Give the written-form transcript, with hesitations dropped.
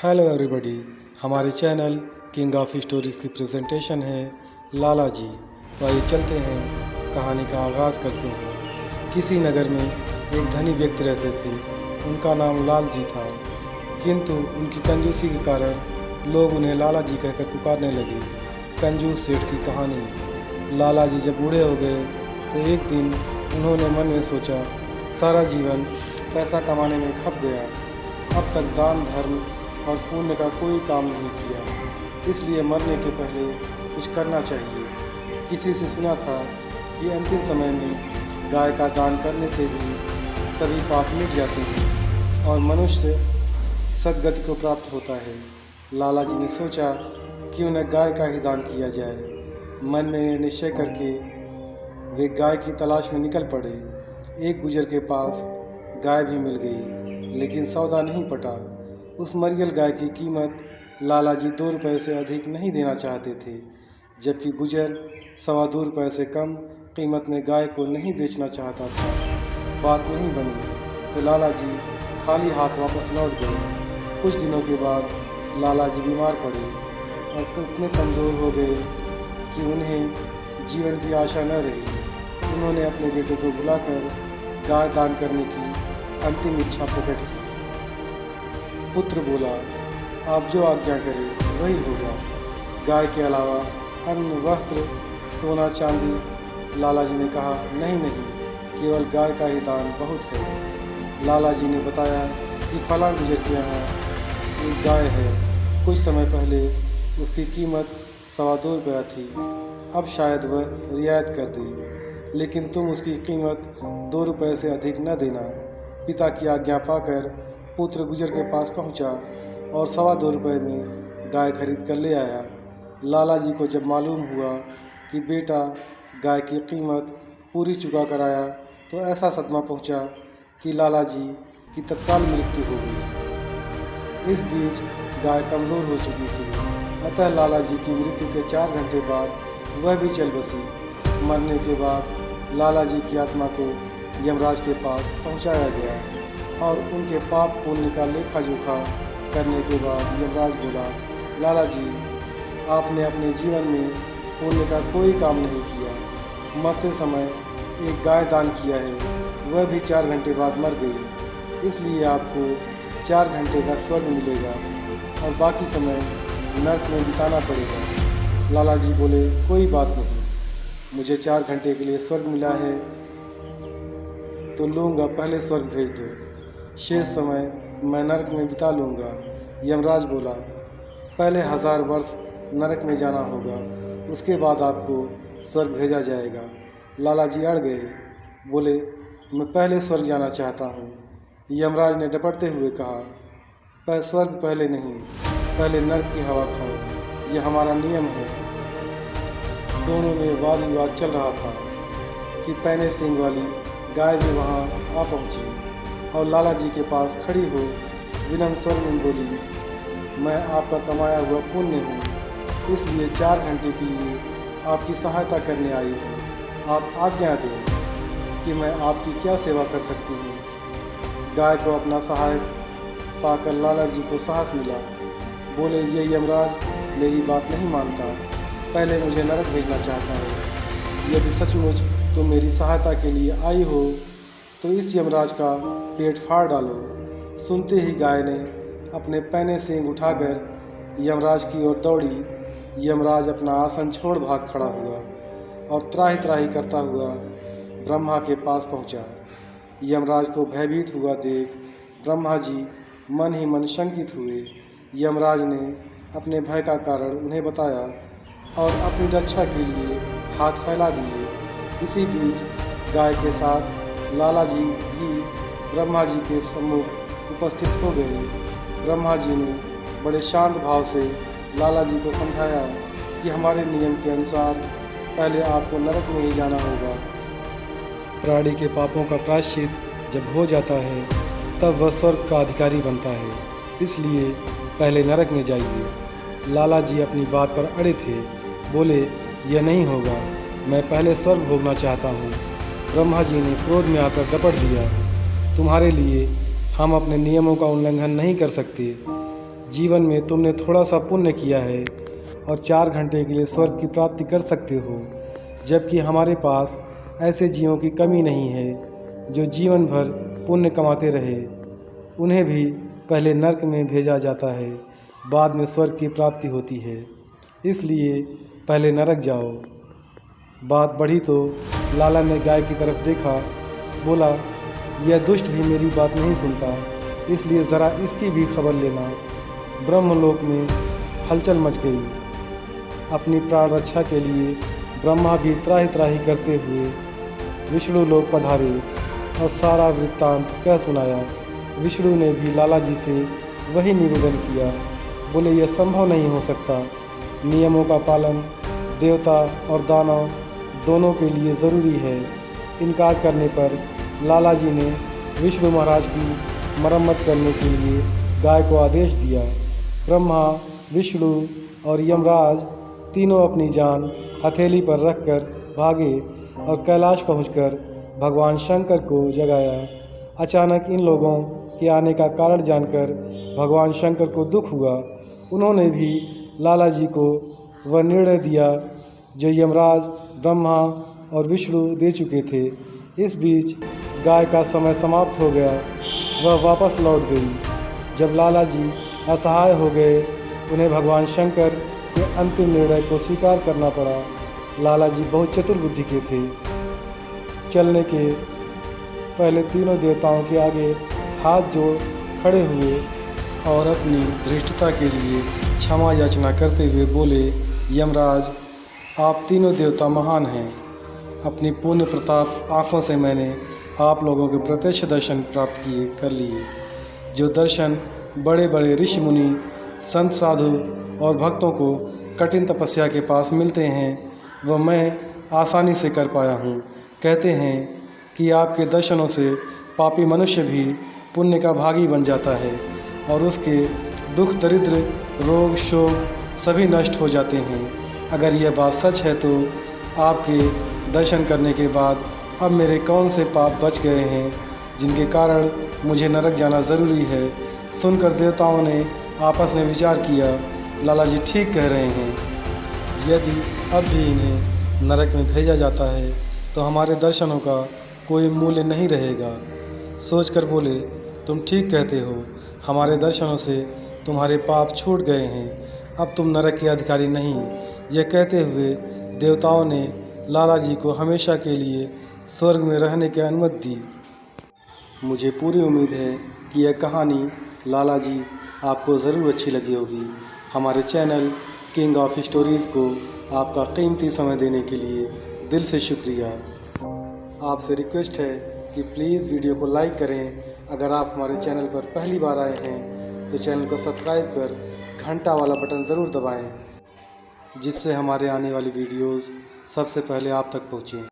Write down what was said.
Hello everybody, हमारे channel king of stories की presentation है लाला जी। तो आइए चलते हैं, कहानी का आगाज़ करते हैं। किसी नगर में एक धनी व्यक्ति रहते थे। उनका नाम लाल जी था, किंतु उनकी कंजूसी के कारण लोग उन्हें लाला जी कहकर पुकारने लगे। कंजूस सेठ की कहानी। लाला जी जब बूढ़े हो गए तो एक दिन उन्होंने मन में सोचा, सारा जीवन पैसा कमाने में खप गया, अब तक दान धर्म और पुण्य का कोई काम नहीं किया, इसलिए मरने के पहले कुछ करना चाहिए। किसी से सुना था कि अंतिम समय में गाय का दान करने से भी सभी पाप मिट जाते हैं और मनुष्य सद्गति को प्राप्त होता है। लाला जी ने सोचा कि उन्हें गाय का ही दान किया जाए। मन में निश्चय करके वे गाय की तलाश में निकल पड़े। एक गुजर के पास गाय भी मिल गई, लेकिन सौदा नहीं पटा। उस मरियल गाय की कीमत लाला जी 2 रुपये से अधिक नहीं देना चाहते थे, जबकि गुजर 2.25 रुपये से कम कीमत में गाय को नहीं बेचना चाहता था। बात नहीं बनी तो लाला जी खाली हाथ वापस लौट गए। कुछ दिनों के बाद लाला जी बीमार पड़े और इतने कमज़ोर हो गए कि उन्हें जीवन की आशा न रही। उन्होंने अपने बेटे को बुलाकर गाय दान करने की अंतिम इच्छा प्रकट की। पुत्र बोला, आप जो आज्ञा करें वही होगा। गाय के अलावा अन्य वस्त्र, सोना चांदी। लाला जी ने कहा, नहीं नहीं, केवल गाय का ही दान बहुत है। लाला जी ने बताया कि फलां गुजर के यहाँ एक गाय है, कुछ समय पहले उसकी कीमत 2.25 रुपया थी, अब शायद वह रियायत कर दे, लेकिन तुम उसकी कीमत 2 रुपये से अधिक न देना। पिता की आज्ञा पाकर पुत्र गुजर के पास पहुंचा और 2.25 रुपये में गाय खरीद कर ले आया। लाला जी को जब मालूम हुआ कि बेटा गाय की कीमत पूरी चुका कर आया तो ऐसा सदमा पहुंचा कि लाला जी की तत्काल मृत्यु हो गई। इस बीच गाय कमज़ोर हो चुकी थी, अतः लाला जी की मृत्यु के 4 घंटे बाद वह भी चल बसी। मरने के बाद लाला जी की आत्मा को यमराज के पास पहुंचाया गया और उनके पाप पुण्य का लेखा जोखा करने के बाद यमराज बोला, लाला जी, आपने अपने जीवन में पुण्य का कोई काम नहीं किया। मरते समय एक गाय दान किया है, वह भी 4 घंटे बाद मर गई, इसलिए आपको 4 घंटे का स्वर्ग मिलेगा और बाकी समय नर्क में बिताना पड़ेगा। लाला जी बोले, कोई बात नहीं, मुझे 4 घंटे के लिए स्वर्ग मिला है तो लूँगा, पहले स्वर्ग भेज दो, शेष समय मैं नरक में बिता लूँगा। यमराज बोला, पहले 1000 वर्ष नरक में जाना होगा, उसके बाद आपको स्वर्ग भेजा जाएगा। लाला जी अड़ गए, बोले, मैं पहले स्वर्ग जाना चाहता हूँ। यमराज ने डपटते हुए कहा, पर स्वर्ग पहले नहीं, पहले नरक की हवा खाओ, यह हमारा नियम है। दोनों में वाद विवाद चल रहा था कि पैने सींग वाली गाय भी वहाँ आ पहुँची और लाला जी के पास खड़ी हो विनम्र स्वर में बोली, मैं आपका कमाया हुआ पुण्य हूँ, इसलिए 4 घंटे के लिए आपकी सहायता करने आई हूँ। आप आज्ञा दें कि मैं आपकी क्या सेवा कर सकती हूँ। गाय को अपना सहायक पाकर लाला जी को साहस मिला। बोले, ये यमराज मेरी बात नहीं मानता, पहले मुझे नरक भेजना चाहता है। यदि सचमुच तुम मेरी सहायता के लिए आई हो तो इस यमराज का पेट फाड़ डालो। सुनते ही गाय ने अपने पैने सींग उठाकर यमराज की ओर दौड़ी। यमराज अपना आसन छोड़ भाग खड़ा हुआ और त्राही त्राही करता हुआ ब्रह्मा के पास पहुंचा। यमराज को भयभीत हुआ देख ब्रह्मा जी मन ही मन शंकित हुए। यमराज ने अपने भय का कारण उन्हें बताया और अपनी रक्षा के लिए हाथ फैला दिए। इसी बीच गाय के साथ लाला जी भी ब्रह्मा जी के सम्मुख उपस्थित हो गए। ब्रह्मा जी ने बड़े शांत भाव से लाला जी को समझाया कि हमारे नियम के अनुसार पहले आपको नरक में ही जाना होगा। प्राणी के पापों का प्रायश्चित जब हो जाता है तब वह स्वर्ग का अधिकारी बनता है, इसलिए पहले नरक में जाइए। लाला जी अपनी बात पर अड़े थे। बोले, यह नहीं होगा, मैं पहले स्वर्ग भोगना चाहता हूँ। ब्रह्मा जी ने क्रोध में आकर डपट दिया, तुम्हारे लिए हम अपने नियमों का उल्लंघन नहीं कर सकते। जीवन में तुमने थोड़ा सा पुण्य किया है और 4 घंटे के लिए स्वर्ग की प्राप्ति कर सकते हो, जबकि हमारे पास ऐसे जीवों की कमी नहीं है जो जीवन भर पुण्य कमाते रहे। उन्हें भी पहले नरक में भेजा जाता है, बाद में स्वर्ग की प्राप्ति होती है। इसलिए पहले नरक जाओ। बात बढ़ी तो लाला ने गाय की तरफ देखा, बोला, यह दुष्ट भी मेरी बात नहीं सुनता, इसलिए ज़रा इसकी भी खबर लेना। ब्रह्मलोक में हलचल मच गई। अपनी प्राण रक्षा के लिए ब्रह्मा भी त्राहि त्राहि करते हुए विष्णु लोक पधारे और सारा वृत्तांत कह सुनाया। विष्णु ने भी लाला जी से वही निवेदन किया। बोले, यह संभव नहीं हो सकता। नियमों का पालन देवता और दानव दोनों के लिए ज़रूरी है। इनकार करने पर लाला जी ने विष्णु महाराज की मरम्मत करने के लिए गाय को आदेश दिया। ब्रह्मा, विष्णु और यमराज तीनों अपनी जान हथेली पर रखकर भागे और कैलाश पहुंचकर भगवान शंकर को जगाया। अचानक इन लोगों के आने का कारण जानकर भगवान शंकर को दुख हुआ। उन्होंने भी लाला जी को वह निर्णय दिया जो यमराज, ब्रह्मा और विष्णु दे चुके थे। इस बीच गाय का समय समाप्त हो गया, वह वापस लौट गई। जब लाला जी असहाय हो गए, उन्हें भगवान शंकर के अंतिम निर्णय को स्वीकार करना पड़ा। लाला जी बहुत चतुर बुद्धि के थे। चलने के पहले तीनों देवताओं के आगे हाथ जोड़ खड़े हुए और अपनी धृष्टता के लिए क्षमा याचना करते हुए बोले, यमराज, आप तीनों देवता महान हैं। अपनी पुण्य प्रताप आँखों से मैंने आप लोगों के प्रत्यक्ष दर्शन प्राप्त किए कर लिए। जो दर्शन बड़े बड़े ऋषि मुनि, संत, साधु और भक्तों को कठिन तपस्या के पास मिलते हैं, वह मैं आसानी से कर पाया हूँ। कहते हैं कि आपके दर्शनों से पापी मनुष्य भी पुण्य का भागी बन जाता है और उसके दुख, दरिद्र, रोग, शोक सभी नष्ट हो जाते हैं। अगर यह बात सच है तो आपके दर्शन करने के बाद अब मेरे कौन से पाप बच गए हैं जिनके कारण मुझे नरक जाना ज़रूरी है। सुनकर देवताओं ने आपस में विचार किया, लाला जी ठीक कह रहे हैं। यदि अब भी इन्हें नरक में भेजा जाता है तो हमारे दर्शनों का कोई मूल्य नहीं रहेगा। सोचकर बोले, तुम ठीक कहते हो, हमारे दर्शनों से तुम्हारे पाप छूट गए हैं, अब तुम नरक के अधिकारी नहीं। यह कहते हुए देवताओं ने लाला जी को हमेशा के लिए स्वर्ग में रहने की अनुमति दी। मुझे पूरी उम्मीद है कि यह कहानी लाला जी आपको ज़रूर अच्छी लगी होगी। हमारे चैनल किंग ऑफ स्टोरीज़ को आपका कीमती समय देने के लिए दिल से शुक्रिया। आपसे रिक्वेस्ट है कि प्लीज़ वीडियो को लाइक करें। अगर आप हमारे चैनल पर पहली बार आए हैं तो चैनल को सब्सक्राइब कर घंटा वाला बटन ज़रूर दबाएं, जिससे हमारे आने वाली वीडियोज़ सबसे पहले आप तक पहुँचें।